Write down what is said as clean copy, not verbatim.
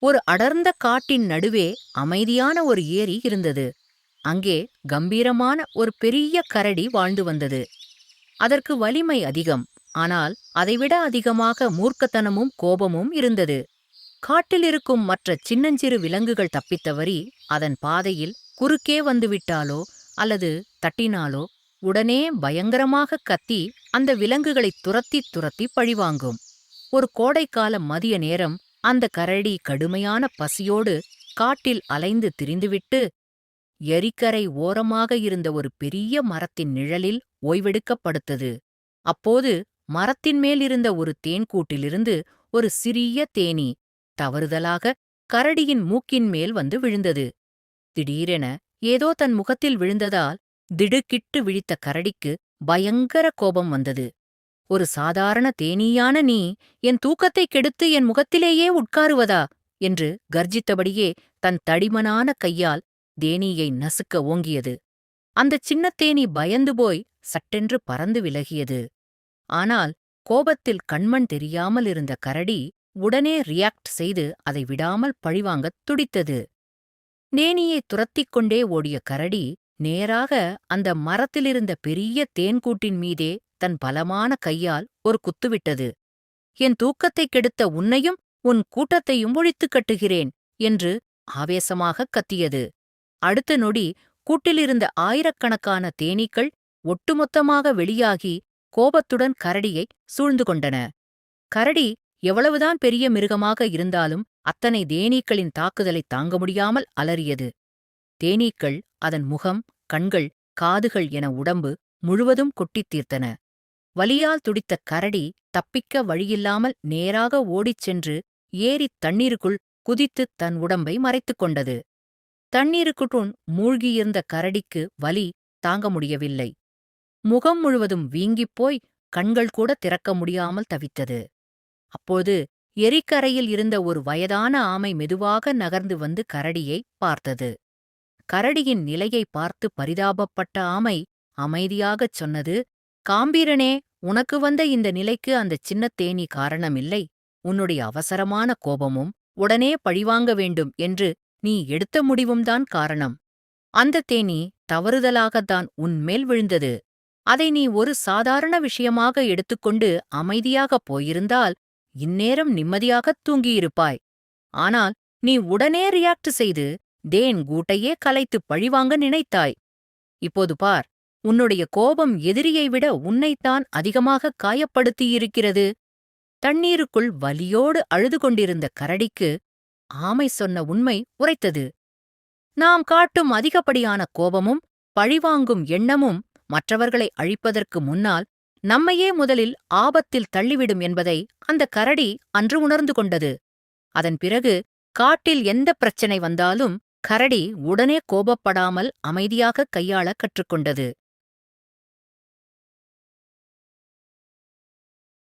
ஒரு அடர்ந்த காட்டின் நடுவே அமைதியான ஒரு ஏரி இருந்தது. அங்கே கம்பீரமான ஒரு பெரிய கரடி வாழ்ந்து வந்தது. அதற்கு வலிமை அதிகம். ஆனால் அதைவிட அதிகமாக மூர்க்கத்தனமும் கோபமும் இருந்தது. காட்டில் இருக்கும் மற்ற சின்னஞ்சிறு விலங்குகள் தப்பித்தவறி அதன் பாதையில் குறுக்கே வந்துவிட்டாலோ அல்லது தட்டினாலோ உடனே பயங்கரமாக கத்தி அந்த விலங்குகளை துரத்தி துரத்தி பழிவாங்கும். ஒரு கோடைக்கால மதிய நேரம் அந்த கரடி கடுமையான பசியோடு காட்டில் அலைந்து திரிந்துவிட்டு எரிக்கரை ஓரமாக இருந்த ஒரு பெரிய மரத்தின் நிழலில் ஓய்வெடுக்கப் படுத்தது. அப்போது மரத்தின் மேல் இருந்த ஒரு தேன்கூட்டிலிருந்து ஒரு சிறிய தேனீ தவறுதலாக கரடியின் மூக்கின் மேல் வந்து விழுந்தது. திடீரென ஏதோ தன் முகத்தில் விழுந்ததால் திடுக்கிட்டு விழித்த கரடிக்கு பயங்கர கோபம் வந்தது. ஒரு சாதாரண தேனீயான நீ என் தூக்கத்தைக் கெடுத்து என் முகத்திலேயே உட்காருவதா என்று கர்ஜித்தபடியே தன் தடிமனான கையால் தேனீயை நசுக்க ஓங்கியது. அந்தச் சின்னத் தேனீ பயந்து போய் சட்டென்று பறந்து விலகியது. ஆனால் கோபத்தில் கண்மண் தெரியாமல் இருந்த கரடி உடனே ரியாக்ட் செய்து அதை விடாமல் பழிவாங்கத் துடித்தது. தேனீயை துரத்திக் கொண்டே ஓடிய கரடி நேராக அந்த மரத்திலிருந்த பெரிய தேன்கூட்டின் மீதே தன் பலமான கையால் ஒரு குத்துவிட்டது. என் தூக்கத்தைக் கெடுத்த உன்னையும் உன் கூட்டத்தையும் ஒழித்துக் கட்டுகிறேன் என்று ஆவேசமாகக் கத்தியது. அடுத்த நொடி கூட்டிலிருந்த ஆயிரக்கணக்கான தேனீக்கள் ஒட்டுமொத்தமாக வெளியாகி கோபத்துடன் கரடியை சூழ்ந்து கொண்டன. கரடி எவ்வளவுதான் பெரிய மிருகமாக இருந்தாலும் அத்தனை தேனீக்களின் தாக்குதலைத் தாங்க முடியாமல் அலறியது. தேனீக்கள் அதன் முகம், கண்கள், காதுகள் என உடம்பு முழுவதும் கொட்டித் தீர்த்தன. வலியால் துடித்த கரடி தப்பிக்க வழியில்லாமல் நேராக ஓடிச் சென்று ஏரித் தண்ணீருக்குள் குதித்துத் தன் உடம்பை மறைத்துக் கொண்டது. தண்ணீருக்குள் மூழ்கியிருந்த கரடிக்கு வலி தாங்க முடியவில்லை. முகம் முழுவதும் வீங்கிப்போய் கண்கள் கூட திறக்க முடியாமல் தவித்தது. அப்போது எரிக்கரையில் இருந்த ஒரு வயதான ஆமை மெதுவாக நகர்ந்து வந்து கரடியை பார்த்தது. கரடியின் நிலையை பார்த்து பரிதாபப்பட்ட ஆமை அமைதியாகச் சொன்னது, காம்பீரனே, உனக்கு வந்த இந்த நிலைக்கு அந்தச் சின்னத் தேனீ காரணமில்லை. உன்னுடைய அவசரமான கோபமும் உடனே பழிவாங்க வேண்டும் என்று நீ எடுத்த முடிவும்தான் காரணம். அந்த தேனீ தவறுதலாகத்தான் உன்மேல் விழுந்தது. அதை நீ ஒரு சாதாரண விஷயமாக எடுத்துக்கொண்டு அமைதியாகப் போயிருந்தால் இந்நேரம் நிம்மதியாகத் தூங்கியிருப்பாய். ஆனால் நீ உடனே ரியாக்ட் செய்து தேன் கூட்டையே கலைத்துப் பழிவாங்க நினைத்தாய். இப்போது பார், உன்னுடைய கோபம் எதிரியை விட உன்னைத்தான் அதிகமாகக் காயப்படுத்தியிருக்கிறது. தண்ணீருக்குள் வலியோடு அழுது கொண்டிருந்த கரடிக்கு ஆமை சொன்ன உண்மை உரைத்தது. நாம் காட்டும் அதிகப்படியான கோபமும் பழிவாங்கும் எண்ணமும் மற்றவர்களை அழிப்பதற்கு முன்னால் நம்மையே முதலில் ஆபத்தில் தள்ளிவிடும் என்பதை அந்த கரடி அன்று உணர்ந்து கொண்டது. அதன் பிறகு காட்டில் எந்த பிரச்சனை வந்தாலும் கரடி உடனே கோபப்படாமல் அமைதியாகக் கையாளக் கற்றுக்கொண்டது.